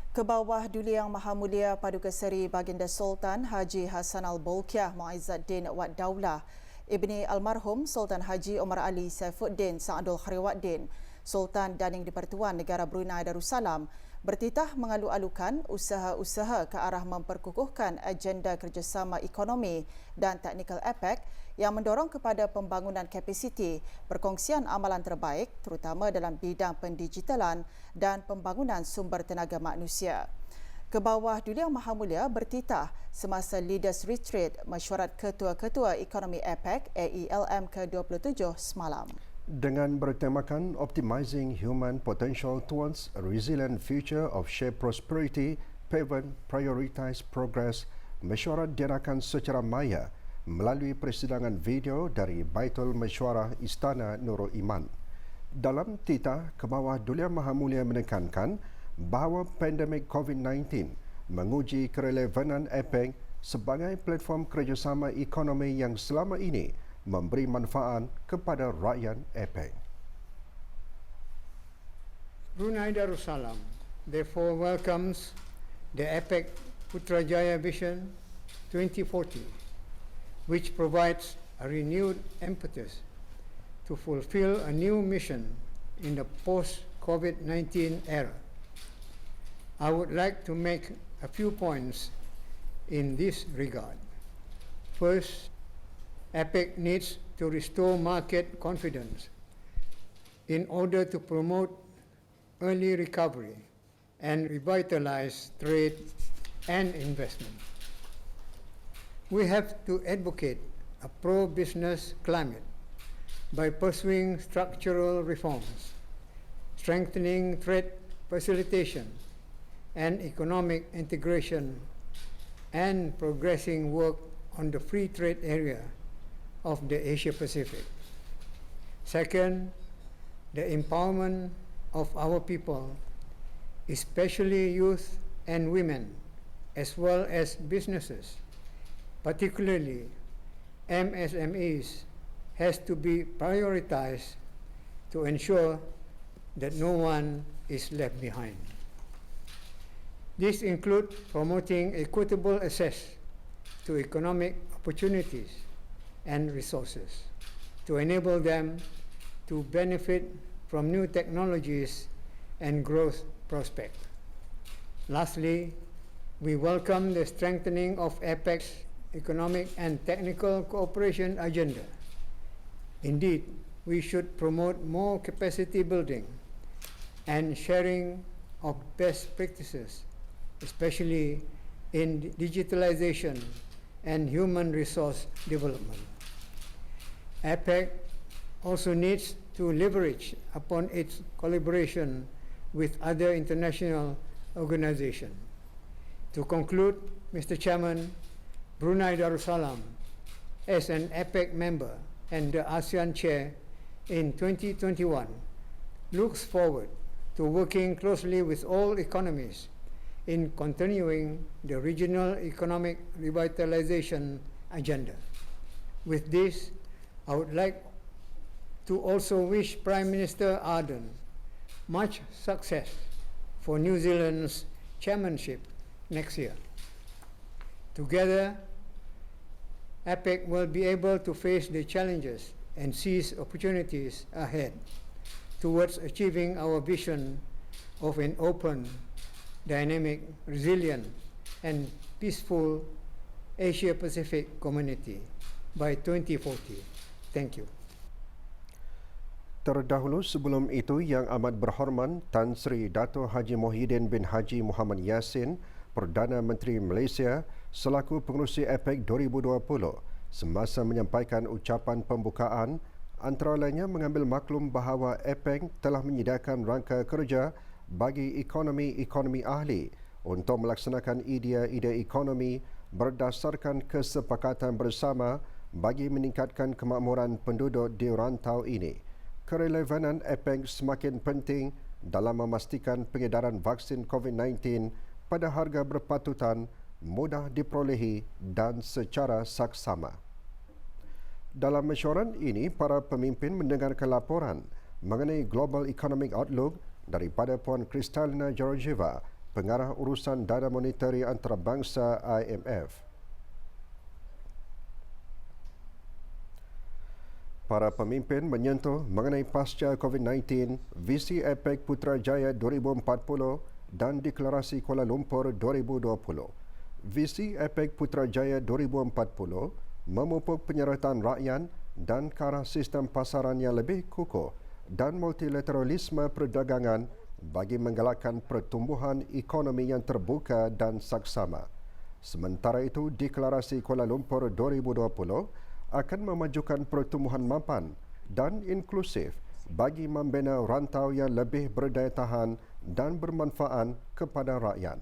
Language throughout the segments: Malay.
Ke bawah Duli Yang Maha Mulia Paduka Seri Baginda Sultan Haji Hassan Al-Bolkiah Muizzaddin Wad Daulah, Ibni Almarhum Sultan Haji Omar Ali Saifuddin Sa'adul Khariwaddin, Sultan Daning di-Pertuan Negara Brunei Darussalam, bertitah mengalu-alukan usaha-usaha ke arah memperkukuhkan agenda kerjasama ekonomi dan teknikal APEC yang mendorong kepada pembangunan kapasiti, perkongsian amalan terbaik terutama dalam bidang pendigitalan dan pembangunan sumber tenaga manusia. Ke bawah Duli Yang Maha Mulia bertitah semasa Leaders Retreat Mesyuarat Ketua-Ketua Ekonomi APEC AELM ke-27 semalam. Dengan bertemakan Optimizing Human Potential Towards a Resilient Future of Shared Prosperity, Pivot Prioritize Progress, mesyuarat diadakan secara maya melalui persidangan video dari Baitul Mesyuarah Istana Nurul Iman. Dalam titah, ke bawah Duli Yang Maha Mulia menekankan bahawa pandemik COVID-19 menguji kerelevanan APEC sebagai platform kerjasama ekonomi yang selama ini memberi manfaat kepada rakyat APEC. Brunei Darussalam therefore welcomes the APEC Putrajaya Vision 2040, which provides a renewed impetus to fulfill a new mission in the post-COVID-19 era. I would like to make a few points in this regard. First, APEC needs to restore market confidence in order to promote early recovery and revitalize trade and investment. We have to advocate a pro-business climate by pursuing structural reforms, strengthening trade facilitation and economic integration, and progressing work on the free trade area of the Asia Pacific. Second, the empowerment of our people, especially youth and women, as well as businesses, particularly MSMEs, has to be prioritized to ensure that no one is left behind. This includes promoting equitable access to economic opportunities and resources to enable them to benefit from new technologies and growth prospects. Lastly, we welcome the strengthening of APEC's economic and technical cooperation agenda. Indeed, we should promote more capacity building and sharing of best practices, especially in digitalization and human resource development. APEC also needs to leverage upon its collaboration with other international organizations. To conclude, Mr. Chairman, Brunei Darussalam, as an APEC member and the ASEAN Chair in 2021, looks forward to working closely with all economies in continuing the regional economic revitalization agenda. With this, I would like to also wish Prime Minister Ardern much success for New Zealand's chairmanship next year. Together, APEC will be able to face the challenges and seize opportunities ahead towards achieving our vision of an open, dynamic, resilient, and peaceful Asia-Pacific community by 2040. Thank you. Terdahulu sebelum itu, Yang Amat Berhormat Tan Sri Dato' Haji Muhyiddin bin Haji Muhammad Yassin, Perdana Menteri Malaysia, selaku pengerusi APEC 2020, semasa menyampaikan ucapan pembukaan, antara lainnya mengambil maklum bahawa APEC telah menyediakan rangka kerja bagi ekonomi-ekonomi ahli untuk melaksanakan idea-idea ekonomi berdasarkan kesepakatan bersama bagi meningkatkan kemakmuran penduduk di rantau ini. Kerelevanan APEC semakin penting dalam memastikan pengedaran vaksin COVID-19 pada harga berpatutan, mudah diperolehi dan secara saksama. Dalam mesyuarat ini, para pemimpin mendengarkan laporan mengenai Global Economic Outlook daripada Puan Kristalina Georgieva, Pengarah Urusan Dana Monetari Antarabangsa IMF. Para pemimpin menyentuh mengenai pasca COVID-19, visi APEC Putrajaya 2040 dan Deklarasi Kuala Lumpur 2020. Visi APEC Putrajaya 2040 memupuk penyertaan rakyat dan ke arah sistem pasaran yang lebih kukuh dan multilateralisme perdagangan bagi menggalakkan pertumbuhan ekonomi yang terbuka dan saksama. Sementara itu, Deklarasi Kuala Lumpur 2020 akan memajukan pertumbuhan mapan dan inklusif bagi membina rantau yang lebih berdaya tahan dan bermanfaat kepada rakyat.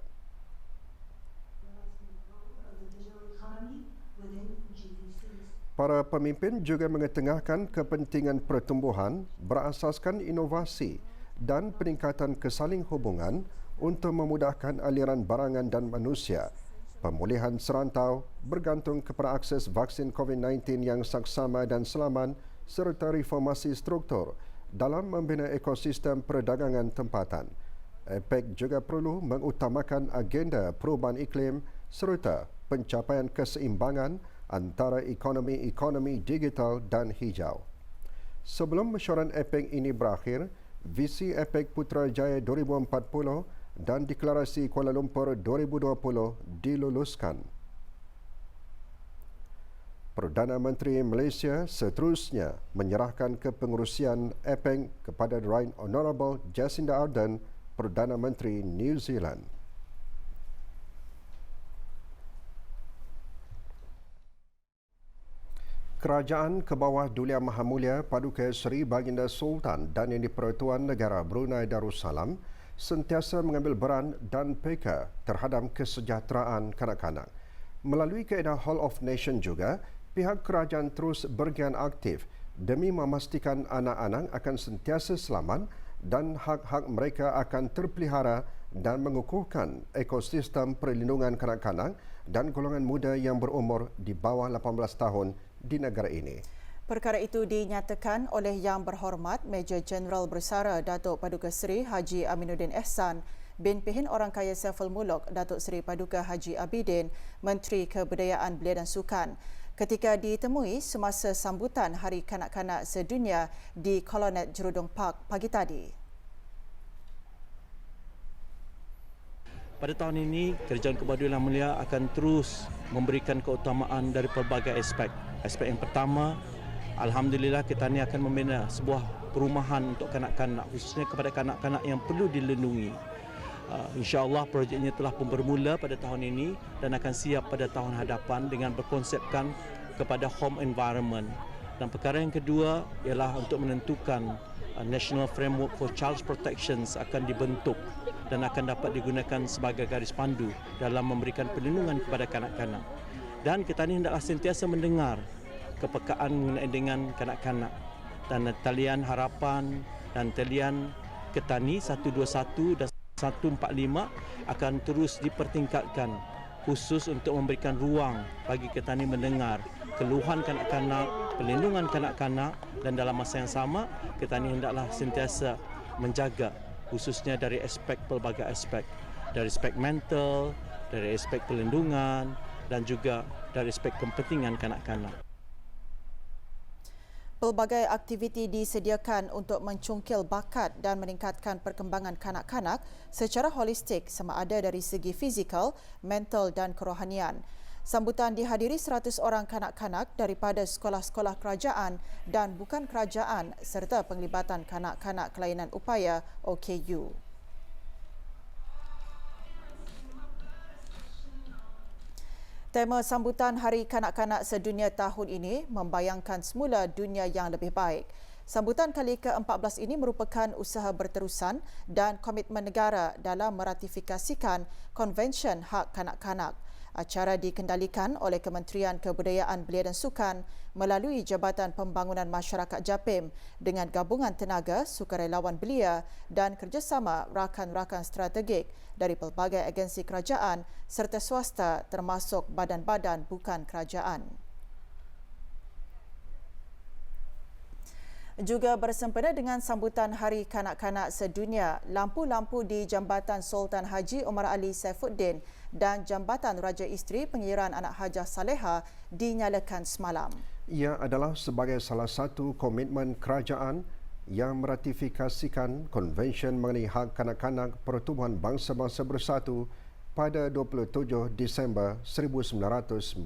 Para pemimpin juga mengetengahkan kepentingan pertumbuhan berasaskan inovasi dan peningkatan kesaling hubungan untuk memudahkan aliran barangan dan manusia. Pemulihan serantau bergantung kepada akses vaksin COVID-19 yang saksama dan selamat serta reformasi struktur dalam membina ekosistem perdagangan tempatan. APEC juga perlu mengutamakan agenda perubahan iklim serta pencapaian keseimbangan antara ekonomi digital dan hijau. Sebelum mesyuarat APEC ini berakhir, visi APEC Putrajaya 2040 dan Deklarasi Kuala Lumpur 2020 diluluskan. Perdana Menteri Malaysia seterusnya menyerahkan kepengurusian APEC kepada Right Honourable Jacinda Ardern, Perdana Menteri New Zealand. Kerajaan ke bawah Dulia Maha Mulia Paduka Seri Baginda Sultan dan Yang di-Pertuan Negara Brunei Darussalam sentiasa mengambil peran dan peka terhadap kesejahteraan kanak-kanak. Melalui kaedah Hall of Nation juga, pihak kerajaan terus bergiat aktif demi memastikan anak-anak akan sentiasa selamat dan hak-hak mereka akan terpelihara dan mengukuhkan ekosistem perlindungan kanak-kanak dan golongan muda yang berumur di bawah 18 tahun di negara ini. Perkara itu dinyatakan oleh Yang Berhormat Major Jeneral Bersara Datuk Paduka Seri Haji Aminuddin Ehsan bin Pihin Orang Kaya Saiful Muluk Datuk Seri Paduka Haji Abidin, Menteri Kebudayaan Belia dan Sukan, ketika ditemui semasa sambutan Hari Kanak-Kanak Sedunia di Colonel Jerudong Park pagi tadi. Pada tahun ini, Kerajaan Kebadulian Yang Mulia akan terus memberikan keutamaan dari pelbagai aspek. Aspek yang pertama, alhamdulillah kita ini akan membina sebuah perumahan untuk kanak-kanak, khususnya kepada kanak-kanak yang perlu dilindungi. InsyaAllah projeknya telah pun bermula pada tahun ini dan akan siap pada tahun hadapan dengan berkonsepkan kepada home environment. Dan perkara yang kedua ialah untuk menentukan National Framework for Child Protection akan dibentuk dan akan dapat digunakan sebagai garis pandu dalam memberikan perlindungan kepada kanak-kanak. Dan kita ini hendaklah sentiasa mendengar kepekaan mengenai dengan kanak-kanak. Dan talian harapan dan talian Ketani 121 dan 145 akan terus dipertingkatkan khusus untuk memberikan ruang bagi Ketani mendengar keluhan kanak-kanak, perlindungan kanak-kanak, dan dalam masa yang sama Ketani hendaklah sentiasa menjaga khususnya dari aspek pelbagai aspek, dari aspek mental, dari aspek perlindungan dan juga dari aspek kepentingan kanak-kanak. Pelbagai aktiviti disediakan untuk mencungkil bakat dan meningkatkan perkembangan kanak-kanak secara holistik sama ada dari segi fizikal, mental dan kerohanian. Sambutan dihadiri 100 orang kanak-kanak daripada sekolah-sekolah kerajaan dan bukan kerajaan serta penglibatan kanak-kanak kelainan upaya OKU. Tema sambutan Hari Kanak-Kanak Sedunia tahun ini membayangkan semula dunia yang lebih baik. Sambutan kali ke-14 ini merupakan usaha berterusan dan komitmen negara dalam meratifikasikan Konvensyen Hak Kanak-Kanak. Acara dikendalikan oleh Kementerian Kebudayaan Belia dan Sukan melalui Jabatan Pembangunan Masyarakat JAPIM dengan gabungan tenaga sukarelawan belia dan kerjasama rakan-rakan strategik dari pelbagai agensi kerajaan serta swasta termasuk badan-badan bukan kerajaan. Juga bersempena dengan sambutan Hari Kanak-Kanak Sedunia, lampu-lampu di Jambatan Sultan Haji Omar Ali Saifuddin dan Jambatan Raja Isteri Pengiraan Anak Hajah Saleha dinyalakan semalam. Ia adalah sebagai salah satu komitmen kerajaan yang meratifikasikan Konvensyen mengenai Hak Kanak-Kanak Pertubuhan Bangsa-Bangsa Bersatu pada 27 Disember 1995.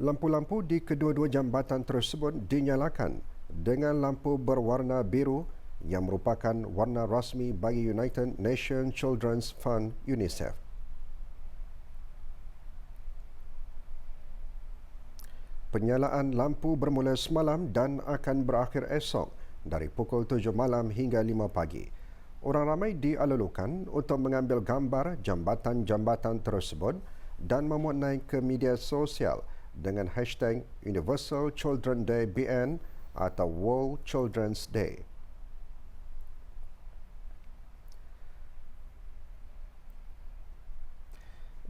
Lampu-lampu di kedua-dua jambatan tersebut dinyalakan dengan lampu berwarna biru yang merupakan warna rasmi bagi United Nations Children's Fund UNICEF. Penyalaan lampu bermula semalam dan akan berakhir esok dari pukul 7 malam hingga 5 pagi. Orang ramai dialulukan untuk mengambil gambar jambatan-jambatan tersebut dan memuat naik ke media sosial dengan hashtag Universal Children Day BN atau World Children's Day.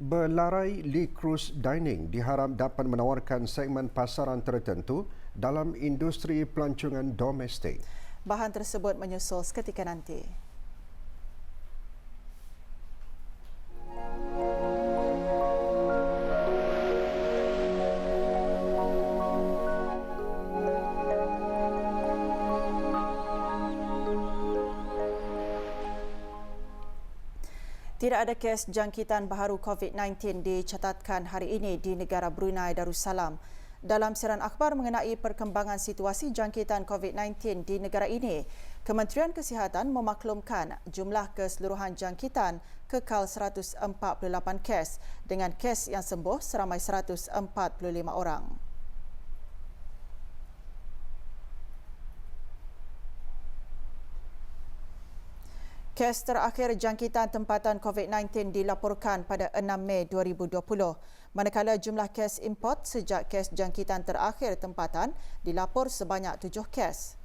Belarai Lee Cruise Dining diharap dapat menawarkan segmen pasaran tertentu dalam industri pelancongan domestik. Bahan tersebut menyusul seketika nanti. Tidak ada kes jangkitan baharu COVID-19 dicatatkan hari ini di negara Brunei Darussalam. Dalam siaran akhbar mengenai perkembangan situasi jangkitan COVID-19 di negara ini, Kementerian Kesihatan memaklumkan jumlah keseluruhan jangkitan kekal 148 kes dengan kes yang sembuh seramai 145 orang. Kes terakhir jangkitan tempatan COVID-19 dilaporkan pada 6 Mei 2020, manakala jumlah kes import sejak kes jangkitan terakhir tempatan dilapor sebanyak 7 kes.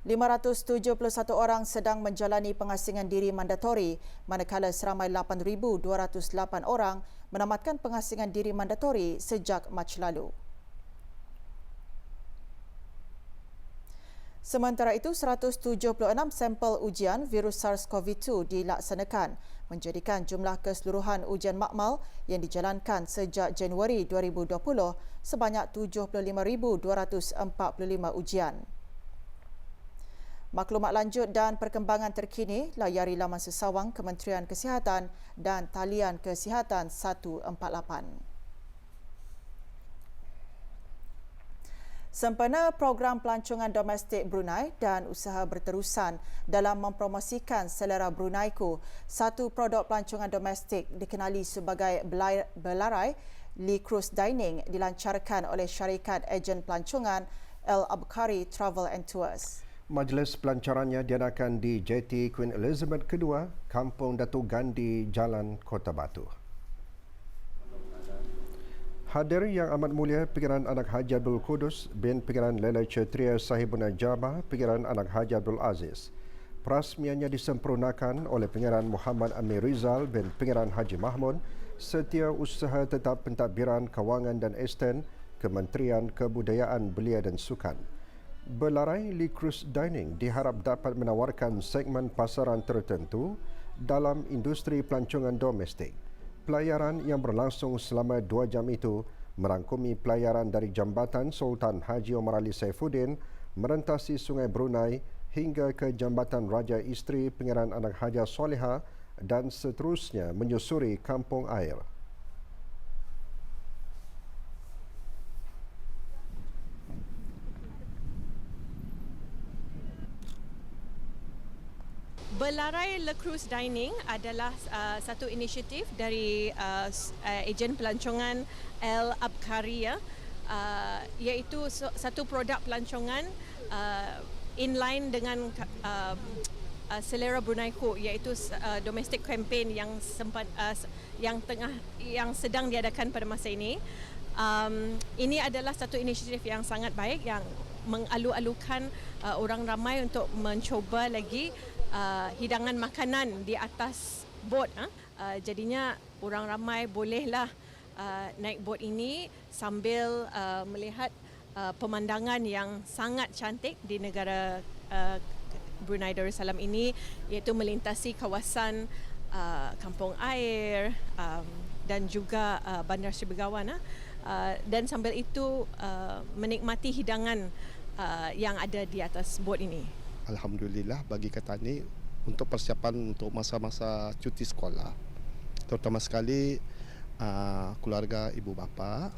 571 orang sedang menjalani pengasingan diri mandatori, manakala seramai 8,208 orang menamatkan pengasingan diri mandatori sejak Mac lalu. Sementara itu, 176 sampel ujian virus SARS-CoV-2 dilaksanakan, menjadikan jumlah keseluruhan ujian makmal yang dijalankan sejak Januari 2020 sebanyak 75,245 ujian. Maklumat lanjut dan perkembangan terkini layari laman sesawang Kementerian Kesihatan dan talian Kesihatan 148. Sempena program pelancongan domestik Brunei dan usaha berterusan dalam mempromosikan selera Bruneiku, satu produk pelancongan domestik dikenali sebagai Belarai Lee Cruise Dining dilancarkan oleh syarikat ejen pelancongan Al Abkari Travel and Tours. Majlis pelancarannya diadakan di Jetty Queen Elizabeth II, Kampung Datuk Gandhi, Jalan Kota Batu. Hadir Yang Amat Mulia Pengiran Anak Haji Abdul Kudus bin Pengiran Lela Cetria Sahibuna Jabah Pengiran Anak Haji Abdul Aziz. Perasmiannya disempurnakan oleh Pengiran Muhammad Amir Rizal bin Pengiran Haji Mahmud, Setiausaha Tetap Pentadbiran Kewangan dan Esten, Kementerian Kebudayaan Belia dan Sukan. Belarai Lee Cruise Dining diharap dapat menawarkan segmen pasaran tertentu dalam industri pelancongan domestik. Pelayaran yang berlangsung selama 2 jam itu merangkumi pelayaran dari Jambatan Sultan Haji Omar Ali Saifuddin merentasi Sungai Brunei hingga ke Jambatan Raja Isteri Pengiraan Anak Hajah Saleha dan seterusnya menyusuri Kampung Air. Belarai Le Cruise Dining adalah satu inisiatif dari ejen pelancongan Al Abkari, iaitu satu produk pelancongan inline dengan selera Bruneiku, iaitu domestic campaign yang sedang diadakan pada masa ini. Ini adalah satu inisiatif yang sangat baik yang mengalu-alukan orang ramai untuk mencuba lagi hidangan makanan di atas bot. Jadinya orang ramai bolehlah naik bot ini sambil melihat pemandangan yang sangat cantik di negara Brunei Darussalam ini, iaitu melintasi kawasan kampung air dan juga Bandar Sri Begawan, dan sambil itu menikmati hidangan yang ada di atas bot ini. Alhamdulillah bagi Ketani untuk persiapan untuk masa-masa cuti sekolah, terutama sekali keluarga ibu bapa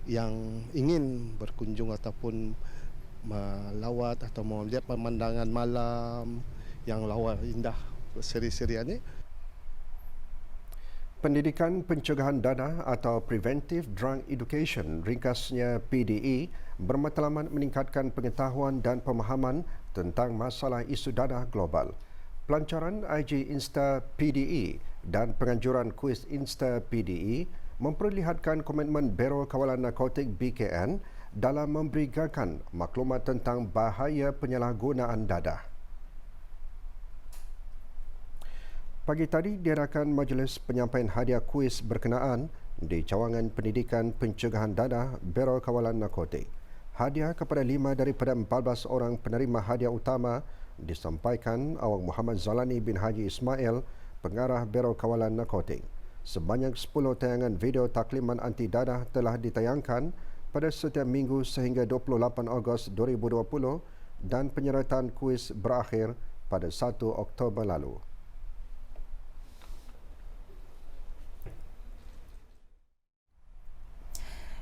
yang ingin berkunjung ataupun melawat atau melihat pemandangan malam yang lawa indah seri-seri ini. Pendidikan Pencegahan Dadah atau Preventive Drug Education, ringkasnya PDE, bermatlamat meningkatkan pengetahuan dan pemahaman tentang masalah isu dadah global. Pelancaran IG Insta PDE dan penganjuran kuis Insta PDE memperlihatkan komitmen Biro Kawalan Narkotik BKN dalam memberikan maklumat tentang bahaya penyalahgunaan dadah. Pagi tadi diadakan majlis penyampaian hadiah kuis berkenaan di cawangan pendidikan pencegahan dadah Biro Kawalan Narkotik. Hadiah kepada 5 daripada 14 orang penerima hadiah utama disampaikan Awang Muhammad Zalani bin Haji Ismail, pengarah Biro Kawalan Narkotik. Sebanyak 10 tayangan video takliman anti dadah telah ditayangkan pada setiap minggu sehingga 28 Ogos 2020 dan penyertaan kuis berakhir pada 1 Oktober lalu.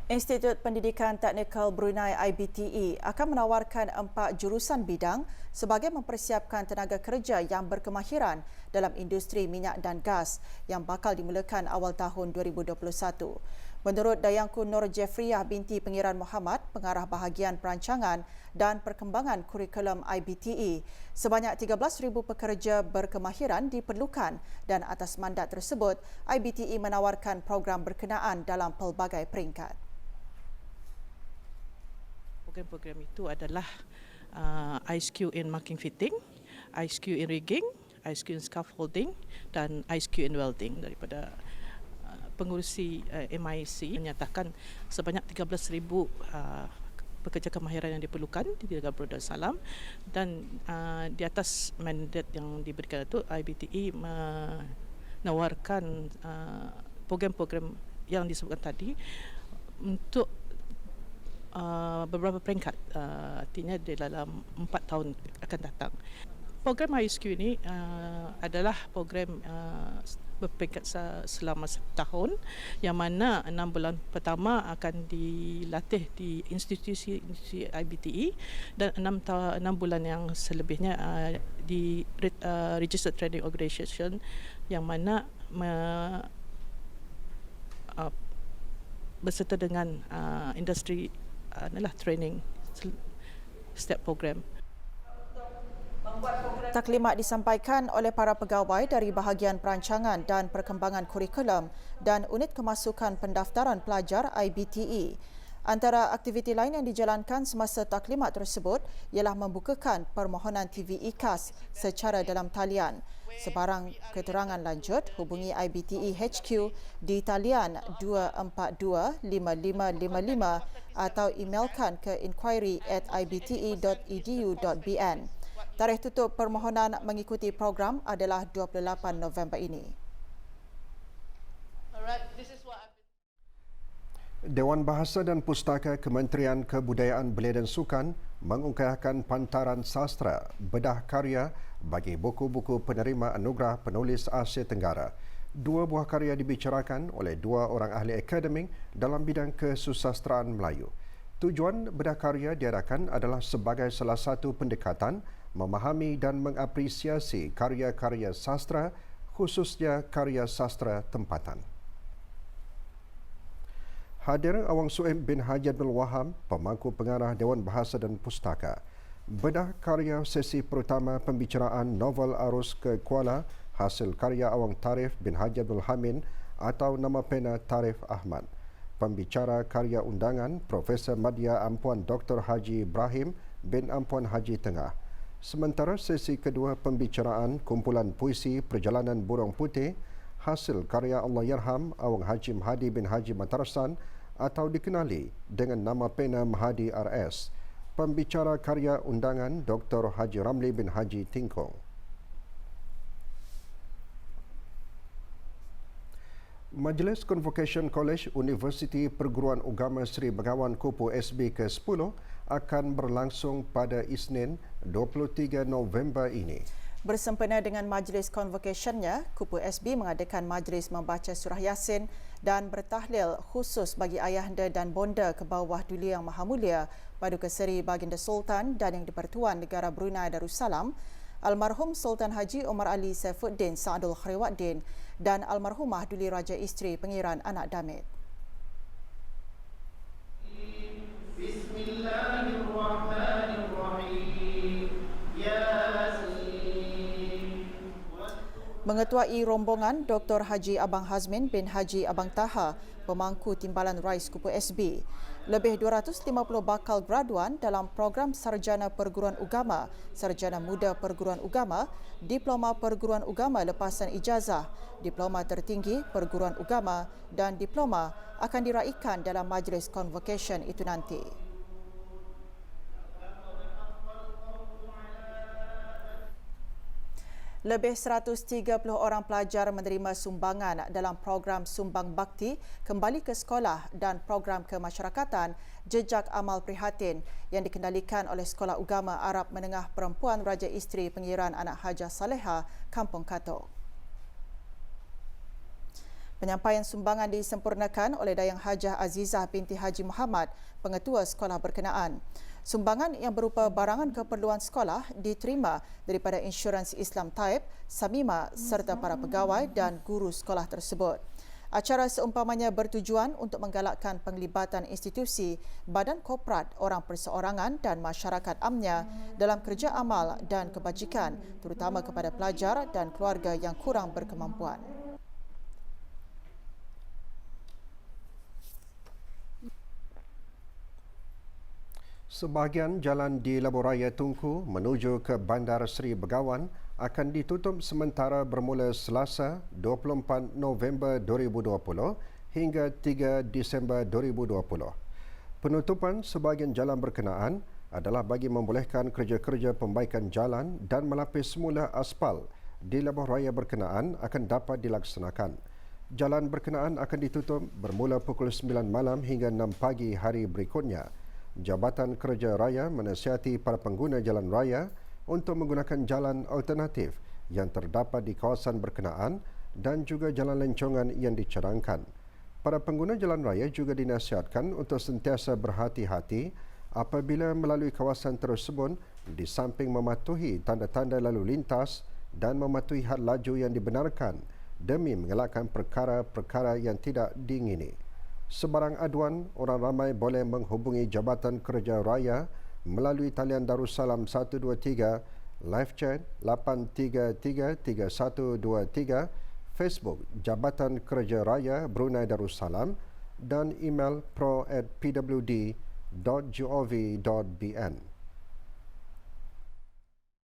Institut Pendidikan Teknikal Brunei IBTE akan menawarkan 4 jurusan bidang sebagai mempersiapkan tenaga kerja yang berkemahiran dalam industri minyak dan gas yang bakal dimulakan awal tahun 2021. Menurut Dayangku Nur Jeffriyah binti Pengiran Muhammad, pengarah bahagian perancangan dan perkembangan kurikulum IBTE, sebanyak 13,000 pekerja berkemahiran diperlukan dan atas mandat tersebut, IBTE menawarkan program berkenaan dalam pelbagai peringkat. Program-program itu adalah ISQ in marking fitting, ISQ in rigging, ISQ in scaffolding dan ISQ in welding. Daripada pengurusi MIC menyatakan sebanyak 13,000 pekerja kemahiran yang diperlukan di negara Brunei Darussalam, dan di atas mandat yang diberikan itu IBTE menawarkan program-program yang disebutkan tadi untuk beberapa peringkat, artinya di dalam 4 tahun akan datang. Program ISQ ini adalah program berperingkat selama setahun, yang mana 6 bulan pertama akan dilatih di institusi IBTE dan 6 bulan yang selebihnya di Registered Training Organisation, yang mana berserta dengan industri training setiap program. Taklimat disampaikan oleh para pegawai dari bahagian perancangan dan perkembangan kurikulum dan unit kemasukan pendaftaran pelajar IBTE. Antara aktiviti lain yang dijalankan semasa taklimat tersebut ialah membukakan permohonan TV IKAS secara dalam talian. Sebarang keterangan lanjut, hubungi IBTE HQ di talian 242-5555 atau emailkan ke inquiry@ibte.edu.bn. Tarikh tutup permohonan mengikuti program adalah 28 November ini. Dewan Bahasa dan Pustaka Kementerian Kebudayaan Belia dan Sukan mengungkapkan pantaran sastra bedah karya bagi buku-buku penerima anugerah penulis Asia Tenggara. 2 buah karya dibicarakan oleh 2 orang ahli akademik dalam bidang kesusastraan Melayu. Tujuan bedah karya diadakan adalah sebagai salah satu pendekatan memahami dan mengapresiasi karya-karya sastra, khususnya karya sastra tempatan. Hadir Awang Suhaib bin Haji Abdul Wahab, pemangku pengarah Dewan Bahasa dan Pustaka. Bedah karya sesi pertama pembicaraan novel Arus ke Kuala hasil karya Awang Tarif bin Haji Abdul Hamid atau nama pena Tarif Ahmad. Pembicara karya undangan Profesor Madya Ampuan Dr. Haji Ibrahim bin Ampuan Haji Tengah. Sementara sesi kedua pembicaraan kumpulan puisi Perjalanan Burung Putih hasil karya Allahyarham Awang Haji Mahdi bin Haji Matarsan atau dikenali dengan nama pena Mahdi RS. Pembicara karya undangan Dr. Haji Ramli bin Haji Tingkong. Majlis Convocation College Universiti Perguruan Agama Seri Begawan Kupu SB ke-10 akan berlangsung pada Isnin 23 November ini. Bersempena dengan majlis convocationnya, Kupu SB mengadakan majlis membaca surah Yasin dan bertahlil khusus bagi ayahanda dan bonda ke bawah Duli Yang Maha Mulia Paduka Seri Baginda Sultan dan Yang di-Pertuan Negara Brunei Darussalam, Almarhum Sultan Haji Omar Ali Saifuddin Sa'adul Khariwaddin dan Almarhumah Duli Raja Isteri Pengiran Anak Damit. Mengetuai rombongan Dr. Haji Abang Hazmin bin Haji Abang Taha, pemangku Timbalan Rais Kupu SB. Lebih 250 bakal graduan dalam program Sarjana Perguruan Agama, Sarjana Muda Perguruan Agama, Diploma Perguruan Agama Lepasan Ijazah, Diploma Tertinggi Perguruan Agama dan Diploma akan diraikan dalam majlis convocation itu nanti. Lebih 130 orang pelajar menerima sumbangan dalam program Sumbang Bakti Kembali ke Sekolah dan program kemasyarakatan Jejak Amal Prihatin yang dikendalikan oleh Sekolah Agama Arab Menengah Perempuan Raja Isteri Pengiran Anak Hajah Saleha, Kampung Katok. Penyampaian sumbangan disempurnakan oleh Dayang Hajah Azizah binti Haji Muhammad, pengetua sekolah berkenaan. Sumbangan yang berupa barangan keperluan sekolah diterima daripada Insurans Islam Taib, Samima serta para pegawai dan guru sekolah tersebut. Acara seumpamanya bertujuan untuk menggalakkan penglibatan institusi, badan korporat, orang perseorangan dan masyarakat amnya dalam kerja amal dan kebajikan, terutama kepada pelajar dan keluarga yang kurang berkemampuan. Sebahagian jalan di Lebuh Raya Tunku menuju ke Bandar Seri Begawan akan ditutup sementara bermula Selasa 24 November 2020 hingga 3 Disember 2020. Penutupan sebahagian jalan berkenaan adalah bagi membolehkan kerja-kerja pembaikan jalan dan melapis semula aspal di Lebuh Raya berkenaan akan dapat dilaksanakan. Jalan berkenaan akan ditutup bermula pukul 9 malam hingga 6 pagi hari berikutnya. Jabatan Kerja Raya menasihati para pengguna jalan raya untuk menggunakan jalan alternatif yang terdapat di kawasan berkenaan dan juga jalan lencongan yang dicadangkan. Para pengguna jalan raya juga dinasihatkan untuk sentiasa berhati-hati apabila melalui kawasan tersebut di samping mematuhi tanda-tanda lalu lintas dan mematuhi had laju yang dibenarkan demi mengelakkan perkara-perkara yang tidak diingini. Sebarang aduan, orang ramai boleh menghubungi Jabatan Kerja Raya melalui talian Darussalam 123, live chat 833-3123, Facebook Jabatan Kerja Raya Brunei Darussalam dan email pro@pwd.gov.bn.